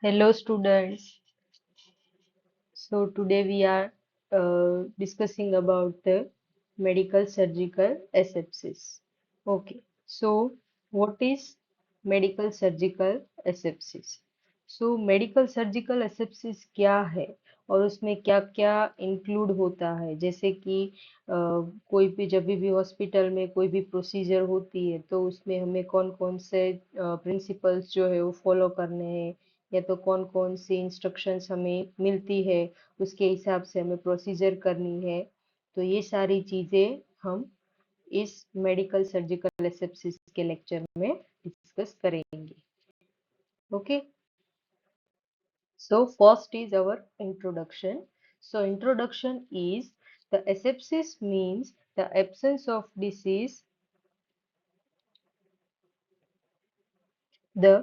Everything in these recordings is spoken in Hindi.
Hello students. So today we are discussing about the medical surgical asepsis. Okay. So what is medical surgical asepsis? So medical surgical asepsis क्या है और उसमें क्या क्या इंक्लूड होता है, जैसे कि कोई भी जब भी हॉस्पिटल में कोई भी प्रोसीजर होती है तो उसमें हमें कौन कौन से प्रिंसिपल्स जो है वो फॉलो करने हैं, या तो कौन कौन सी इंस्ट्रक्शंस हमें मिलती है उसके हिसाब से हमें प्रोसीजर करनी है। तो ये सारी चीजें हम इस मेडिकल सर्जिकल एसेप्सिस के लेक्चर में डिस्कस करेंगे। Okay, so first is our introduction. So introduction is the asepsis means the absence of disease, the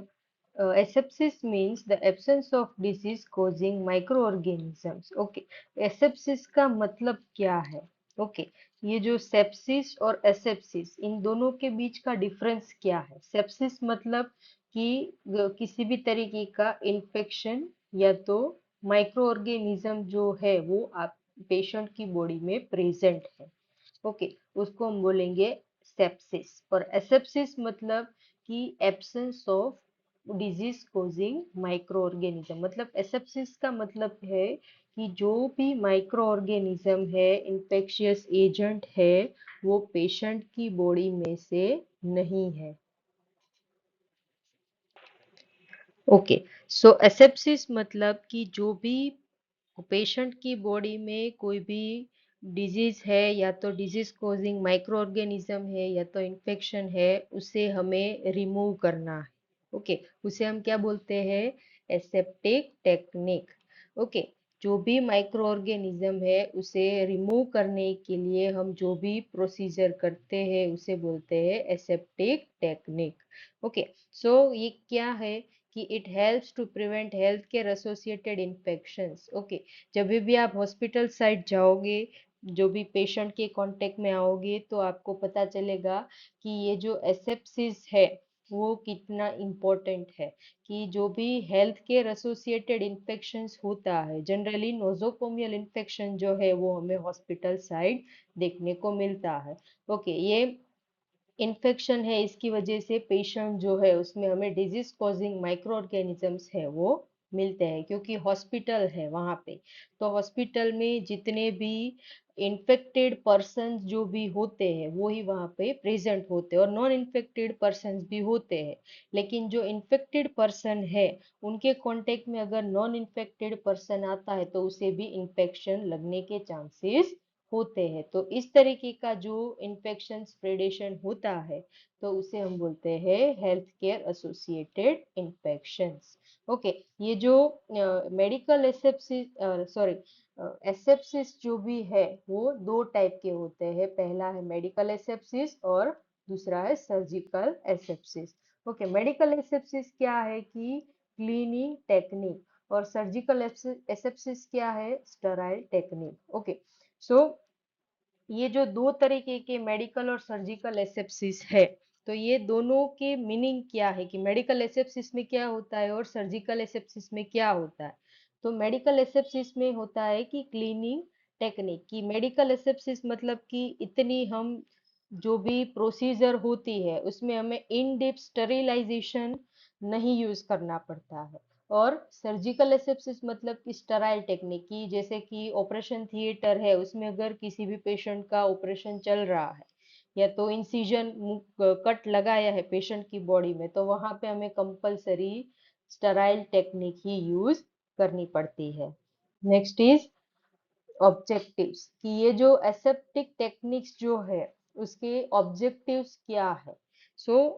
asepsis means the absence of disease causing microorganisms. Okay, asepsis का मतलब क्या है? ओके, ये जो सेप्सिस और एसेप्सिस इन दोनों के बीच का डिफरेंस क्या है? सेप्सिस मतलब कि किसी भी तरीके का इन्फेक्शन या तो माइक्रो ऑर्गेनिज्म जो है वो आप पेशेंट की बॉडी में प्रेजेंट है। ओके, उसको हम बोलेंगे सेप्सिस। और एसेप्सिस मतलब कि absence of disease causing micro organism. मतलब एसेप्सिस का मतलब है कि जो भी माइक्रो ऑर्गेनिज्म है, इन्फेक्शियस एजेंट है, वो पेशेंट की बॉडी में से नहीं है। ओके, सो एसेप्सिस मतलब कि जो भी पेशेंट की बॉडी में कोई भी डिजीज है, या तो डिजीज कॉजिंग माइक्रो ऑर्गेनिज्म है या तो इन्फेक्शन है, उसे हमें रिमूव करना है। ओके, उसे हम क्या बोलते हैं? Aseptic technique. ओके, जो भी माइक्रो ऑर्गेनिज्म है उसे रिमूव करने के लिए हम जो भी प्रोसीजर करते हैं उसे बोलते हैं एसेप्टिक टेक्निक। ओके, सो ये क्या है कि it helps to prevent health care associated infections. Okay, जब भी आप हॉस्पिटल साइड जाओगे, जो भी पेशेंट के कांटेक्ट में आओगे, तो आपको पता चलेगा कि ये जो एसेप्सिस है वो कितना इम्पोर्टेंट है। कि जो भी हेल्थ केयर एसोसिएटेड इन्फेक्शंस होता है, जनरली नोजोकोमियल इन्फेक्शन जो है वो हमें हॉस्पिटल साइड देखने को मिलता है। ओके, ये इन्फेक्शन है, इसकी वजह से पेशेंट जो है उसमें हमें डिजीज कॉजिंग माइक्रो ऑर्गेनिजम्स है वो मिलते हैं, क्योंकि हॉस्पिटल है वहां पे। तो हॉस्पिटल में जितने भी इन्फेक्टेड पर्सन जो भी होते हैं वो ही वहां पे प्रेजेंट होते हैं, और नॉन इन्फेक्टेड पर्सन भी होते हैं। लेकिन जो इन्फेक्टेड पर्सन है उनके कांटेक्ट में अगर नॉन इन्फेक्टेड पर्सन आता है तो उसे भी इन्फेक्शन लगने के चांसेस होते हैं। तो इस तरीके का जो इन्फेक्शन स्प्रेडेशन होता है तो उसे हम बोलते हैं health care associated infections. Okay, ये जो मेडिकल एसेप्सिस, सॉरी, एसेप्सिस जो भी है वो दो टाइप के होते हैं। पहला है मेडिकल एसेप्सिस और दूसरा है surgical asepsis. Okay, medical asepsis क्या है कि क्लीनिंग टेक्निक, और सर्जिकल एसेप्सिस क्या है? स्टराइल टेक्निक। ओके, सो ये जो दो तरीके के मेडिकल और सर्जिकल एसेप्सिस है, तो ये दोनों के मीनिंग क्या है कि मेडिकल एसेप्सिस में क्या होता है और सर्जिकल एसेप्सिस में क्या होता है। तो मेडिकल एसेप्सिस में होता है कि क्लीनिंग टेक्निक। की मेडिकल एसेप्सिस मतलब कि इतनी हम जो भी प्रोसीजर होती है उसमें हमें इन डेप्थ स्टरिलाइजेशन नहीं यूज करना पड़ता है। और सर्जिकल एसेप्सिस मतलब कि स्टराइल टेक्निक की, जैसे कि ऑपरेशन थिएटर है, उसमें अगर किसी भी पेशेंट का ऑपरेशन चल रहा है या तो इंसिजन कट लगाया है पेशेंट की बॉडी में, तो वहां पे हमें कंपलसरी स्टराइल टेक्निक ही यूज करनी पड़ती है। नेक्स्ट इज ऑब्जेक्टिव्स, कि ये जो एसेप्टिक टेक्निक्स जो है उसके ऑब्जेक्टिव्स क्या है।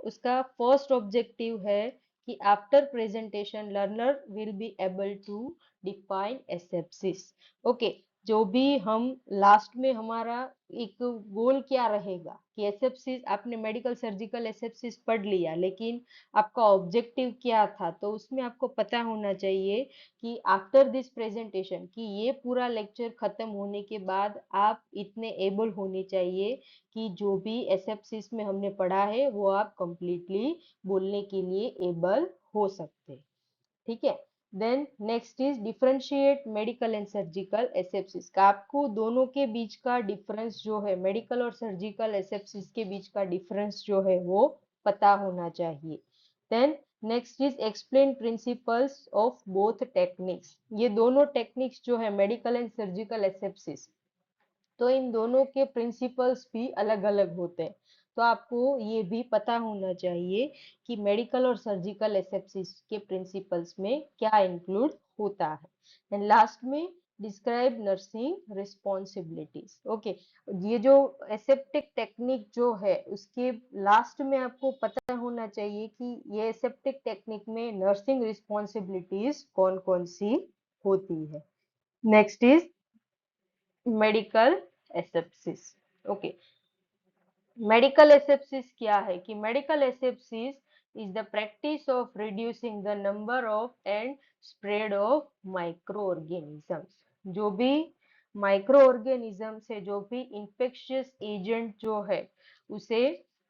उसका फर्स्ट ऑब्जेक्टिव है कि after presentation learner will be able to define asepsis. Okay, जो भी हम लास्ट में हमारा एक गोल क्या रहेगा कि एसेप्सिस, आपने मेडिकल सर्जिकल एसेप्सिस पढ़ लिया, लेकिन आपका ऑब्जेक्टिव क्या था, तो उसमें आपको पता होना चाहिए कि आफ्टर दिस प्रेजेंटेशन, कि ये पूरा लेक्चर खत्म होने के बाद आप इतने एबल होने चाहिए कि जो भी एसेप्सिस में हमने पढ़ा है वो आप कंप्लीटली बोलने के लिए एबल हो सकते। ठीक है, then next is differentiate medical and surgical asepsis का, आपको दोनों के बीच का डिफरेंस जो है, मेडिकल और सर्जिकल एसेप्सिस के बीच का डिफरेंस जो है वो पता होना चाहिए। Then next is explain principles of both techniques, ये दोनों टेक्निक्स जो है मेडिकल एंड सर्जिकल एसेप्सिस, तो इन दोनों के प्रिंसिपल्स भी अलग अलग होते हैं, तो आपको ये भी पता होना चाहिए कि मेडिकल और सर्जिकल एसेप्सिस के प्रिंसिपल्स में क्या इंक्लूड होता है। एंड लास्ट में डिस्क्राइब नर्सिंग रिस्पॉन्सिबिलिटीज। ओके, ये जो एसेप्टिक टेक्निक जो है उसके लास्ट में आपको पता होना चाहिए कि ये एसेप्टिक टेक्निक में नर्सिंग रिस्पॉन्सिबिलिटीज कौन कौन सी होती है। Next is medical asepsis. Okay, medical asepsis क्या है कि medical asepsis is the practice of reducing the number of and spread of micro organisms, जो भी माइक्रो ऑर्गेनिजम्स है, जो भी इंफेक्शियस एजेंट जो है उसे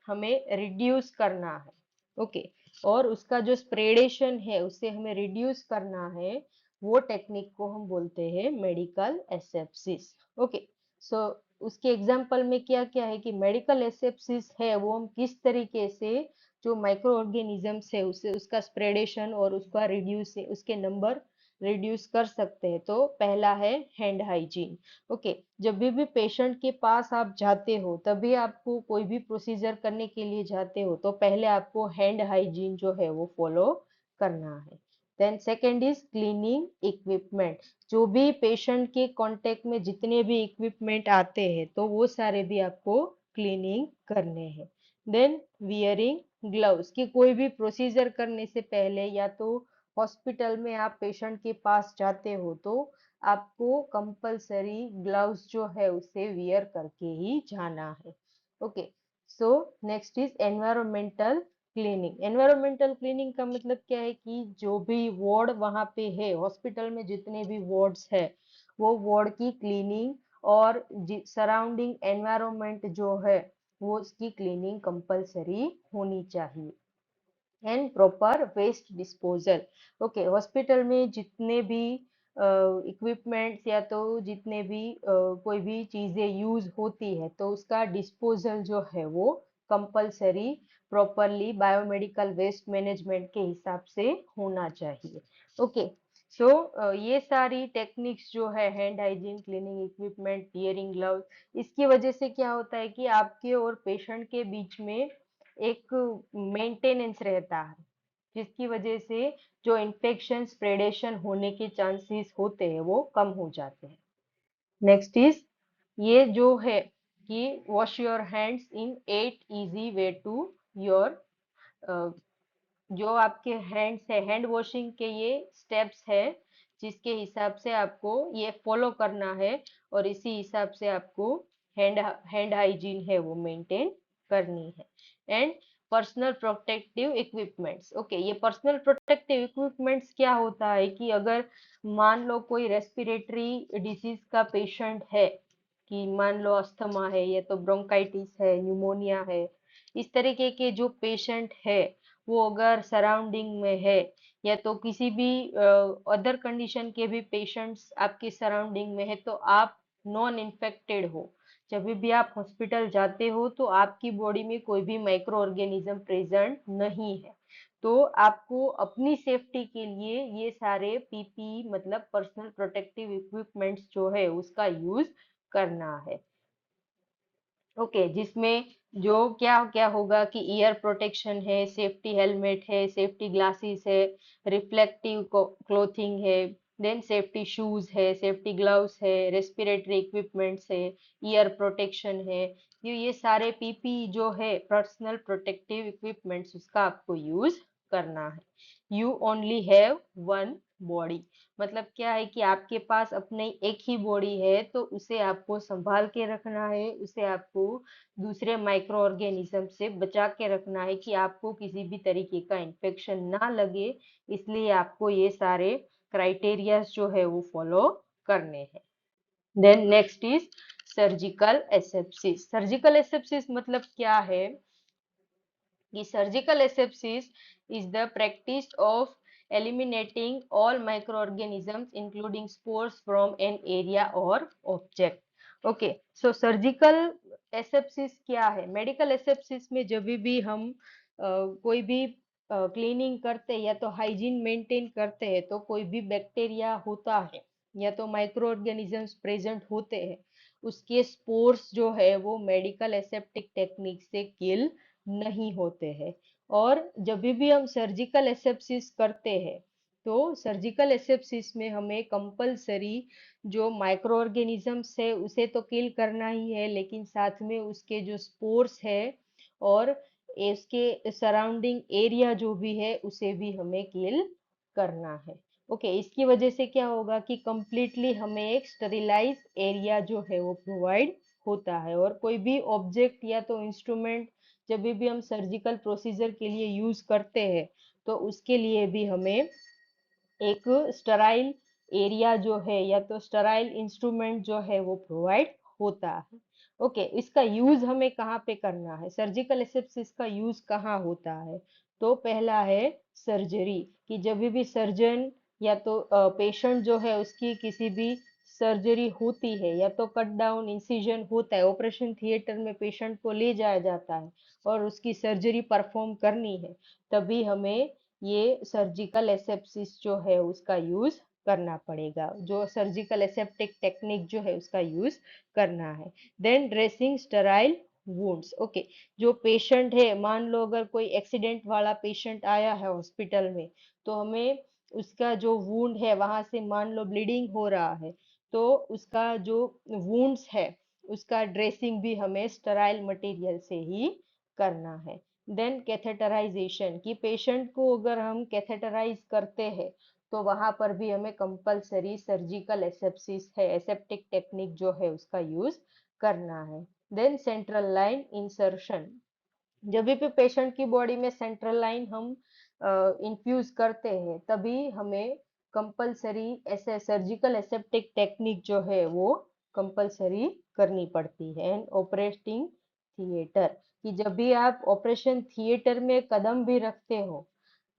हमें रिड्यूस करना है। ओके, और उसका जो स्प्रेडेशन है उसे हमें रिड्यूस करना है, वो टेक्निक को हम बोलते हैं मेडिकल एसेप्सिस। ओके, सो उसके एग्जाम्पल में क्या क्या है कि मेडिकल एसेप्सिस है वो हम किस तरीके से जो माइक्रो ऑर्गेनिजम्स है उसे उसका स्प्रेडेशन और उसका रिड्यूस उसके नंबर रिड्यूस कर सकते हैं। तो पहला है हैंड हाइजीन। ओके, जब भी पेशेंट के पास आप जाते हो, तभी आपको कोई भी प्रोसीजर करने के लिए जाते हो तो पहले आपको हैंड हाइजीन जो है वो फॉलो करना है। Then second is cleaning equipment, जो भी पेशेंट के कांटेक्ट में जितने भी इक्विपमेंट आते हैं तो वो सारे भी आपको क्लीनिंग करने हैं। देन वियरिंग ग्लव्स, कि कोई भी प्रोसीजर करने से पहले या तो हॉस्पिटल में आप पेशेंट के पास जाते हो तो आपको कंपलसरी ग्लव्स जो है उसे वियर करके ही जाना है। Okay, so next is environmental cleaning. Environmental cleaning का मतलब क्या है कि जो भी वार्ड वहां पे है, हॉस्पिटल में जितने भी वार्ड्स है वो वार्ड की क्लीनिंग और सराउंडिंग एनवायरमेंट जो है वो उसकी क्लीनिंग कंपलसरी होनी चाहिए। And proper waste disposal. Okay, hospital में जितने भी इक्विपमेंट्स या तो जितने भी कोई भी चीजें यूज होती है तो उसका डिस्पोजल जो है वो compulsory properly biomedical waste management के हिसाब से होना चाहिए। ओके, सो ये सारी टेक्निक्स जो है hand hygiene, cleaning equipment, wearing gloves, इसकी वजह से क्या होता है कि आपके और पेशेंट के बीच में एक मेंटेनेंस रहता है, जिसकी वजह से जो इन्फेक्शन स्प्रेडेशन होने के चांसेस होते हैं वो कम हो जाते हैं। नेक्स्ट इज ये जो है कि wash your hands in 8 easy way to your, जो आपके हैंड्स है, हैंड वॉशिंग के ये स्टेप्स है जिसके हिसाब से आपको ये फॉलो करना है और इसी हिसाब से आपको हैंड हैंड हाइजीन है वो मेंटेन करनी है। And personal protective equipments. Okay, ये पर्सनल प्रोटेक्टिव इक्विपमेंट्स क्या होता है कि अगर मान लो कोई रेस्पिरेटरी डिजीज का पेशेंट है, कि मान लो अस्थमा है या तो ब्रोंकाइटिस है, न्यूमोनिया है, इस तरीके के जो पेशेंट है वो अगर सराउंडिंग में है या तो किसी भी अदर कंडीशन के भी पेशेंट्स आपके सराउंडिंग में है तो आप नॉन इन्फेक्टेड हो, जब भी आप हॉस्पिटल जाते हो तो आपकी बॉडी में कोई भी माइक्रो ऑर्गेनिज्म प्रेजेंट नहीं है, तो आपको अपनी सेफ्टी के लिए ये सारे पीपी मतलब पर्सनल प्रोटेक्टिव इक्विपमेंट्स जो है उसका यूज करना है। ओके, जिसमें जो क्या क्या होगा कि ईयर प्रोटेक्शन है, सेफ्टी हेलमेट है, सेफ्टी ग्लासेस है, रिफ्लेक्टिव क्लोथिंग है, देन सेफ्टी शूज है, सेफ्टी ग्लव्स है, रेस्पिरेटरी इक्विपमेंट्स है, ईयर प्रोटेक्शन है, ये सारे पीपी जो है पर्सनल प्रोटेक्टिव इक्विपमेंट्स उसका आपको यूज करना है। You only have one body, मतलब क्या है कि आपके पास अपने एक ही बॉडी है तो उसे आपको संभाल के रखना है, उसे आपको दूसरे माइक्रो ऑर्गेनिज्म से बचा के रखना है कि आपको किसी भी तरीके का इन्फेक्शन ना लगे, इसलिए आपको ये सारे क्राइटेरियाज जो है वो फॉलो करने हैं। Then next is surgical asepsis. Surgical asepsis मतलब क्या है कि surgical asepsis is the practice of eliminating all microorganisms including spores from an area or object. Okay, so surgical asepsis क्या है? मेडिकल एसेप्सिस में जब भी हम कोई भी क्लीनिंग करते हैं या तो हाइजीन मेंटेन करते हैं, तो कोई भी बैक्टीरिया होता है या तो माइक्रो ऑर्गेनिजम्स प्रेजेंट होते हैं, उसके स्पोर्स जो है वो मेडिकल एसेप्टिक टेक्निक से किल नहीं होते हैं। और जब भी हम सर्जिकल एसेप्सिस करते हैं, तो सर्जिकल एसेप्सिस में हमें कंपलसरी जो माइक्रो ऑर्गेनिजम्स है उसे तो किल करना ही है, लेकिन साथ में उसके जो स्पोर्स है और इसके सराउंडिंग एरिया जो भी है उसे भी हमें किल करना है। ओके, इसकी वजह से क्या होगा कि कंप्लीटली हमें एक स्टेरिलाइज एरिया जो है वो प्रोवाइड होता है। और कोई भी ऑब्जेक्ट या तो इंस्ट्रूमेंट जब भी हम सर्जिकल प्रोसीजर के लिए यूज करते हैं, तो उसके लिए भी हमें एक स्टराइल एरिया जो है या तो स्टराइल इंस्ट्रूमेंट जो है वो प्रोवाइड होता है। ओके, इसका यूज हमें कहाँ पे करना है? सर्जिकल एसेप्सिस का यूज कहाँ होता है? तो पहला है सर्जरी, कि जब भी सर्जन या तो पेशेंट जो है उसकी किसी भी सर्जरी होती है या तो कट डाउन इंसिजन होता है, ऑपरेशन थिएटर में पेशेंट को ले जाया जाता है और उसकी सर्जरी परफॉर्म करनी है, तभी हमें ये सर्जिकल एसेप्सिस जो है उसका यूज करना पड़ेगा, जो सर्जिकल एसेप्टिक टेक्निक जो है उसका यूज करना है। Then dressing sterile wounds. Okay, जो पेशेंट है, मान लो अगर कोई एक्सीडेंट वाला पेशेंट आया है हॉस्पिटल में, तो हमें उसका जो वुंड है वहां से मान लो ब्लीडिंग हो रहा है, तो उसका जो वुंड्स है उसका ड्रेसिंग भी हमें स्टेराइल मटेरियल से ही करना है। देन कैथेटराइजेशन, कि पेशेंट को अगर हम कैथेटराइज करते हैं तो वहां पर भी हमें कंपलसरी सर्जिकल एसेप्सिस है, एसेप्टिक टेक्निक जो है उसका यूज करना है। देन सेंट्रल लाइन इंसर्शन, जब भी पेशेंट की बॉडी में सेंट्रल लाइन हम इंफ्यूज करते हैं, तभी हमें कंपलसरी ऐसे सर्जिकल एसेप्टिक टेक्निक जो है वो कंपलसरी करनी पड़ती है। एंड ऑपरेटिंग थिएटर, कि जब भी आप ऑपरेशन थिएटर में कदम भी रखते हो,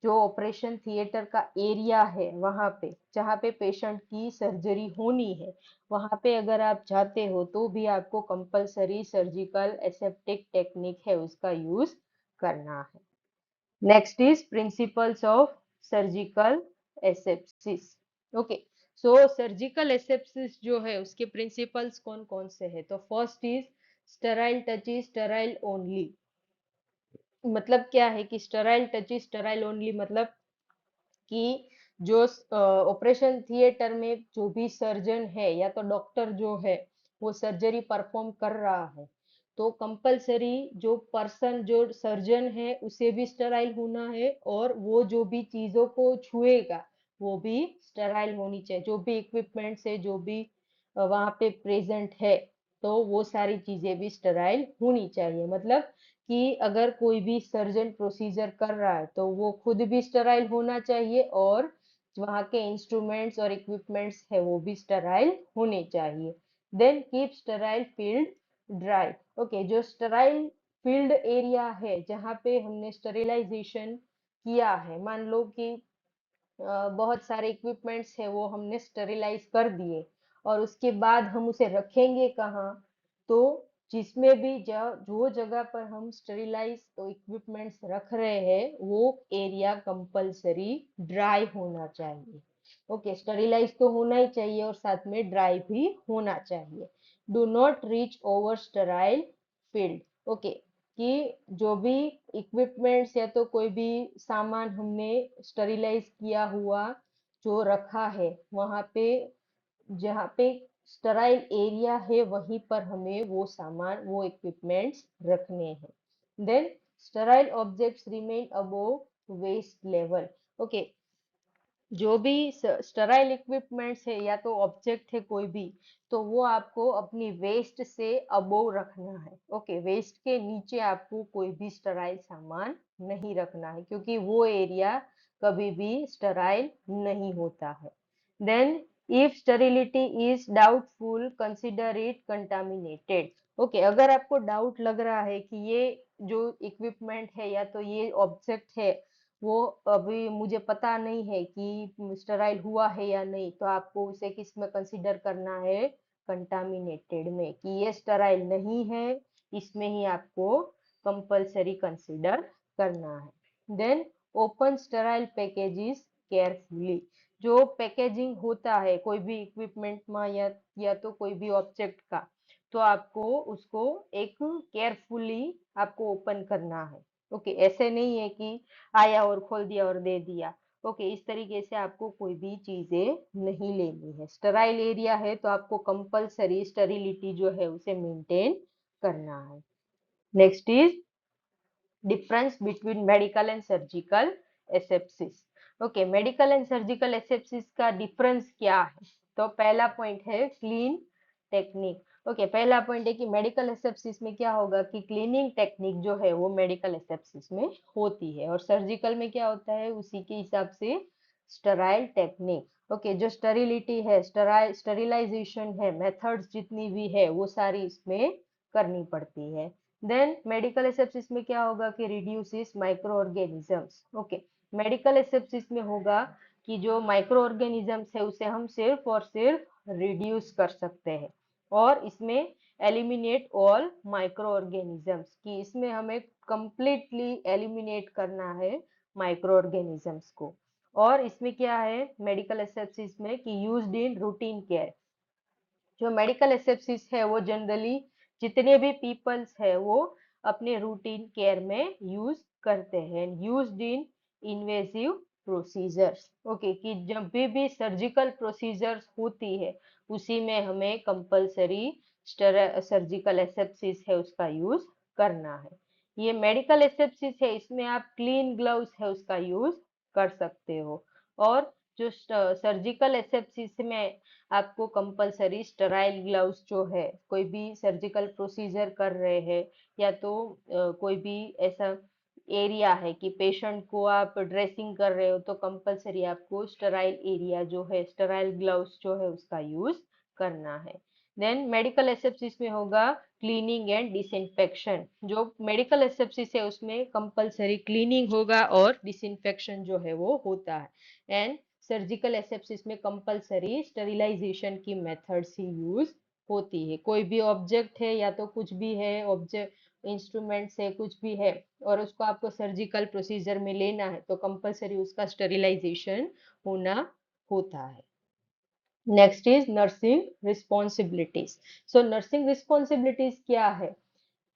जो ऑपरेशन थिएटर का एरिया है वहां पे जहाँ पे पेशेंट की सर्जरी होनी है, वहां पे अगर आप जाते हो तो भी आपको कंपलसरी सर्जिकल एसेप्टिक टेक्निक है उसका यूज करना है। Next is principles of surgical asepsis. Okay, so surgical asepsis जो है उसके प्रिंसिपल्स कौन कौन से है? तो first is sterile touch is sterile only. मतलब क्या है कि sterile touch is sterile only, मतलब कि जो ऑपरेशन थिएटर में जो भी सर्जन है या तो डॉक्टर जो है वो सर्जरी परफॉर्म कर रहा है, तो कंपलसरी जो पर्सन जो सर्जन है उसे भी स्टेराइल होना है, और वो जो भी चीजों को छुएगा वो भी स्टेराइल होनी चाहिए। जो भी इक्विपमेंट है, जो भी वहां पे प्रेजेंट है, तो वो सारी चीजें भी स्टेराइल होनी चाहिए। मतलब कि अगर कोई भी सर्जन प्रोसीजर कर रहा है तो वो खुद भी स्टेराइल होना चाहिए, और वहाँ के इंस्ट्रूमेंट्स और इक्विपमेंट्स है वो भी स्टेराइल होने चाहिए। Then keep sterile field dry. Okay, जो स्टेराइल फील्ड एरिया है जहाँ पे हमने स्टेरिलाइजेशन किया है, मान लो कि बहुत सारे इक्विपमेंट्स है वो हमने स्टेरिलाइज कर दिए, और उसके बाद हम उसे रखेंगे कहाँ? तो जिसमें भी जो जगह पर हम स्टेरिलाइज इक्विपमेंट्स रख रहे हैं वो एरिया कंपलसरी ड्राई होना चाहिए। ओके, स्टेरिलाइज तो होना ही चाहिए और साथ में ड्राई भी होना चाहिए। Do not reach over sterile field. Okay, कि जो भी इक्विपमेंट्स या तो कोई भी सामान हमने स्टरिलाइज किया हुआ जो रखा है, वहां पे जहाँ पे स्टराइल एरिया है वहीं पर हमें वो सामान वो इक्विपमेंट्स रखने हैं। Then sterile objects remain above waist level. Okay, जो भी स्टराइल इक्विपमेंट्स है या तो ऑब्जेक्ट है कोई भी, तो वो आपको अपनी वेस्ट से अबोव रखना है। ओके, वेस्ट के नीचे आपको कोई भी स्टराइल सामान नहीं रखना है, क्योंकि वो एरिया कभी भी स्टराइल नहीं होता है। Then if sterility is doubtful consider it contaminated. Okay, अगर आपको डाउट लग रहा है कि ये जो इक्विपमेंट है या तो ये ऑब्जेक्ट है वो अभी मुझे पता नहीं है कि स्टराइल हुआ है या नहीं, तो आपको उसे किस में कंसीडर करना है, कंटामिनेटेड में, कि ये स्टराइल नहीं है, इसमें ही आपको कंपल्सरी कंसीडर करना है। Then open sterile packages carefully. जो पैकेजिंग होता है कोई भी इक्विपमेंट में या तो कोई भी ऑब्जेक्ट का, तो आपको उसको एक केयरफुली आपको ओपन करना है। ओके, ऐसे नहीं है कि आया और खोल दिया और दे दिया। ओके, इस तरीके से आपको कोई भी चीजें नहीं लेनी है। स्टराइल एरिया है तो आपको कंपलसरी स्टरिलिटी जो है उसे मेंटेन करना है। Next is difference between medical and surgical asepsis. Okay, medical and surgical asepsis का डिफरेंस क्या है? तो पहला पॉइंट है क्लीन टेक्निक। ओके, पहला पॉइंट है कि मेडिकल एसेप्सिस में क्या होगा कि क्लीनिंग टेक्निक जो है वो मेडिकल एसेप्सिस में होती है, और सर्जिकल में क्या होता है उसी के हिसाब से स्टराइल टेक्निक। ओके, जो स्टरिलिटी है, स्टरिलाइजेशन है, मेथड्स जितनी भी है वो सारी इसमें करनी पड़ती है। देन मेडिकल एसेप्सिस में क्या होगा कि reduces micro organisms. Okay, medical asepsis में होगा कि जो माइक्रो ऑर्गेनिजम्स है उसे हम सिर्फ और सिर्फ रिड्यूस कर सकते हैं, और इसमें एलिमिनेट ऑल माइक्रो ऑर्गेनिजम्स, कि इसमें हमें कंप्लीटली एलिमिनेट करना है माइक्रो ऑर्गेनिजम्स को। और इसमें क्या है मेडिकल एसेप्सिस में कि यूज्ड इन रूटीन केयर। जो मेडिकल एसेप्सिस है वो जनरली जितने भी पीपल्स है वो अपने रूटीन केयर में यूज करते हैं, used in invasive procedures. Okay, कि जब भी सर्जिकल प्रोसीजर्स होती है उसी में हमें कंपलसरी सर्जिकल एसेप्सिस है उसका यूज करना है। ये मेडिकल एसेप्सिस है, इसमें आप क्लीन ग्लव्स है उसका यूज कर सकते हो। और जो सर्जिकल एसेप्सिस में आपको कंपलसरी स्टराइल ग्लव्स जो है, कोई भी सर्जिकल प्रोसीजर कर रहे हैं या तो कोई भी ऐसा एरिया है कि पेशेंट को आप ड्रेसिंग कर रहे हो, तो कंपलसरी आपको स्टराइल एरिया जो है, स्टराइल ग्लव्स जो है उसका यूज करना है। देन मेडिकल एसेप्सिस में होगा क्लीनिंग एंड डिसइंफेक्शन। जो मेडिकल एसेप्सिस है उसमें कंपलसरी क्लीनिंग होगा और डिसइंफेक्शन जो है वो होता है। एंड सर्जिकल एसेप्सिस में कंपलसरी स्टरिलाइजेशन की मेथड्स ही यूज होती है। कोई भी ऑब्जेक्ट है या तो कुछ भी है, ऑब्जेक्ट इंस्ट्रूमेंट्स है, कुछ भी है, और उसको आपको सर्जिकल प्रोसीजर में लेना है तो कंपलसरी उसका स्टरिलाइजेशन होना होता है। Next is nursing responsibilities. So nursing responsibilities क्या है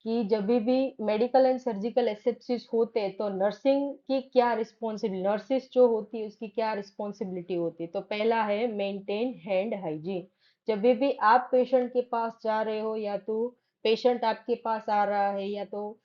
कि जब भी मेडिकल एंड सर्जिकल एसेप्सिस होते हैं तो नर्सिंग की क्या रिस्पॉन्सिबिलिटी, नर्सिस जो होती है उसकी क्या रिस्पॉन्सिबिलिटी होती है? तो पहला है मेंटेन हैंड हाइजीन। जब भी आप पेशेंट के पास जा रहे हो या तो पेशेंट आपके पास आ रहा है या तो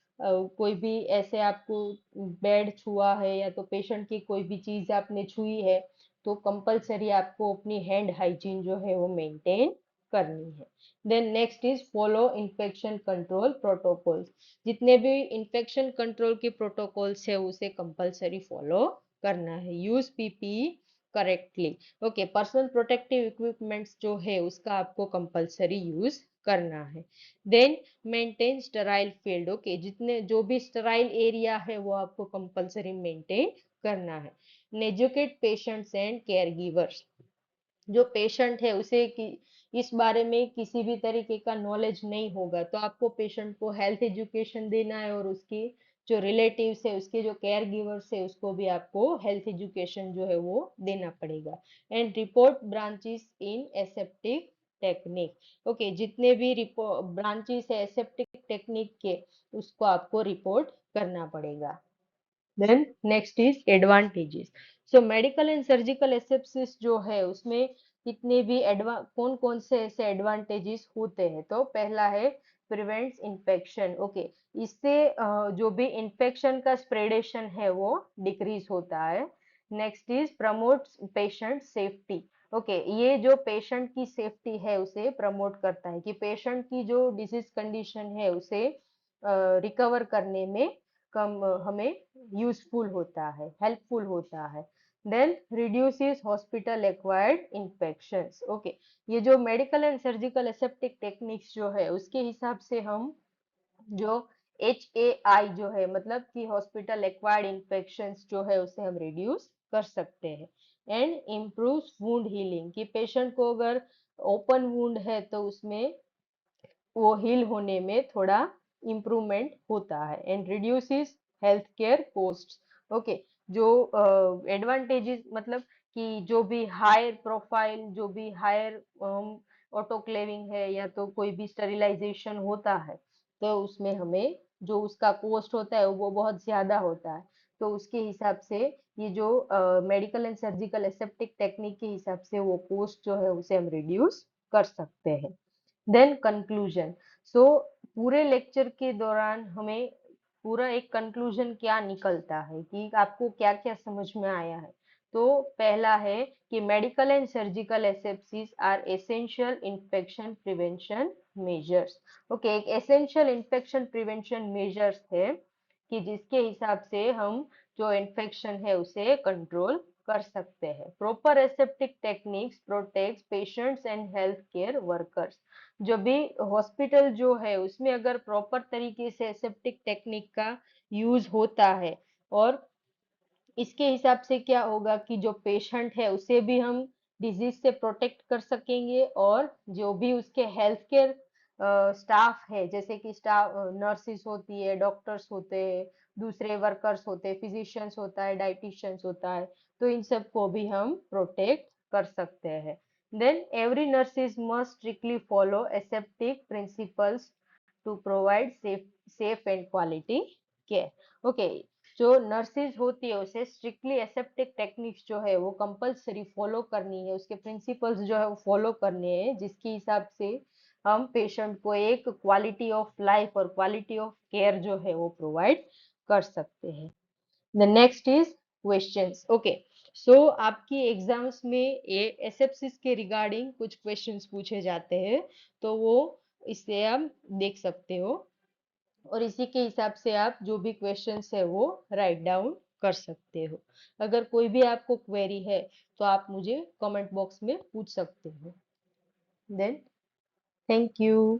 कोई भी ऐसे आपको बेड छुआ है या तो पेशेंट की कोई भी चीज आपने छुई है, तो कंपलसरी आपको अपनी हैंड हाइजीन जो है वो मेंटेन करनी है। Then next is follow infection control protocols. जितने भी इन्फेक्शन कंट्रोल के प्रोटोकॉल्स है उसे कंपलसरी फॉलो करना है। Use PPE correctly. Okay, personal protective equipments जो है उसका आपको कंपलसरी यूज करना है। Then maintain sterile field. Okay, जितने जो भी स्टराइल एरिया है वो आपको कंपलसरी मेंटेन करना है। Educate patients and care givers. जो पेशेंट है उसे इस बारे में किसी भी तरीके का नॉलेज नहीं होगा, तो आपको पेशेंट को हेल्थ एजुकेशन देना है, और उसकी जो रिलेटिव्स है, उसके जो केयर गिवर्स है, उसको भी आपको हेल्थ एजुकेशन जो है वो देना पड़ेगा। And report branches in aseptic technique. Okay, जितने भी ब्रांचेस है एसेप्टिक टेक्निक के, उसको आपको रिपोर्ट करना पड़ेगा। Then next is advantages. So medical and surgical asepsis जो है उसमें कितने भी कौन कौन से ऐसे एडवांटेजेस होते हैं? तो पहला है प्रिवेंट्स इन्फेक्शन। ओके, इससे जो भी इन्फेक्शन का स्प्रेडेशन है वो डिक्रीज होता है। Next is promotes patient safety. Okay, ये जो पेशेंट की सेफ्टी है उसे प्रमोट करता है, कि पेशेंट की जो डिजीज कंडीशन है उसे रिकवर करने में कम हमें यूजफुल होता है, हेल्पफुल होता है। Then reduces hospital acquired infections. Okay, ये जो medical and surgical aseptic techniques जो है उसके हिसाब से हम जो HAI जो है मतलब कि हॉस्पिटल एक्वायर्ड इन्फेक्शंस जो है उसे हम रिड्यूस कर सकते हैं। एंड इम्प्रूव्स वुंड हीलिंग, कि पेशेंट को अगर ओपन वुंड है तो उसमें वो हील होने में थोड़ा इम्प्रूवमेंट होता है। And reduces health care cost. Okay, जो एडवांटेजेस मतलब कि जो भी हायर प्रोफाइल, जो भी हायर ऑटोक्लेविंग है या तो कोई भी स्टरिलाइजेशन होता है तो उसमें हमें जो उसका कॉस्ट होता है वो बहुत ज्यादा होता है। तो उसके हिसाब से ये जो medical and surgical aseptic technique के हिसाब से वो कॉस्ट जो है उसे हम रिड्यूस कर सकते हैं। Then conclusion. सो पूरे लेक्चर के दौरान हमें पूरा एक कंक्लूजन क्या निकलता है कि आपको क्या क्या समझ में आया है। तो पहला है कि medical and surgical asepsis are essential infection prevention measures. Okay, एक एसेंशियल इन्फेक्शन प्रिवेंशन मेजर्स है कि जिसके हिसाब से हम जो इन्फेक्शन है उसे कंट्रोल कर सकते हैं। Proper aseptic techniques protect patients and health care workers. जो भी हॉस्पिटल जो है उसमें अगर प्रॉपर तरीके से एसेप्टिक टेक्निक का यूज होता है और इसके हिसाब से क्या होगा कि जो पेशेंट है उसे भी हम डिजीज से प्रोटेक्ट कर सकेंगे और जो भी उसके हेल्थ केयर स्टाफ है जैसे कि स्टाफ नर्सिस होती है, डॉक्टर्स होते हैं, दूसरे वर्कर्स होते हैं, फिजिशियंस होता है, डाइटिशियंस होता है, तो इन सब को भी हम प्रोटेक्ट कर सकते हैं। Then every nurses must strictly follow aseptic principles to provide safe and quality care. Okay, जो नर्सिस होती है उसे स्ट्रिक्टली एसेप्टिक टेक्निक्स जो है वो कंपलसरी फॉलो करनी है, उसके प्रिंसिपल्स जो है वो फॉलो करने हैं जिसके हिसाब से हम पेशेंट को एक क्वालिटी ऑफ लाइफ और क्वालिटी ऑफ केयर जो है वो प्रोवाइड कर सकते हैं। The next is questions. Okay, so आपकी एग्जाम्स में ये एसेप्सिस के रिगार्डिंग कुछ क्वेश्चंस पूछे जाते हैं, तो वो इससे आप देख सकते हो और इसी के हिसाब से आप जो भी क्वेश्चंस है वो राइट डाउन कर सकते हो। अगर कोई भी आपको क्वेरी है तो आप मुझे कमेंट बॉक्स में पूछ सकते हो। Then thank you.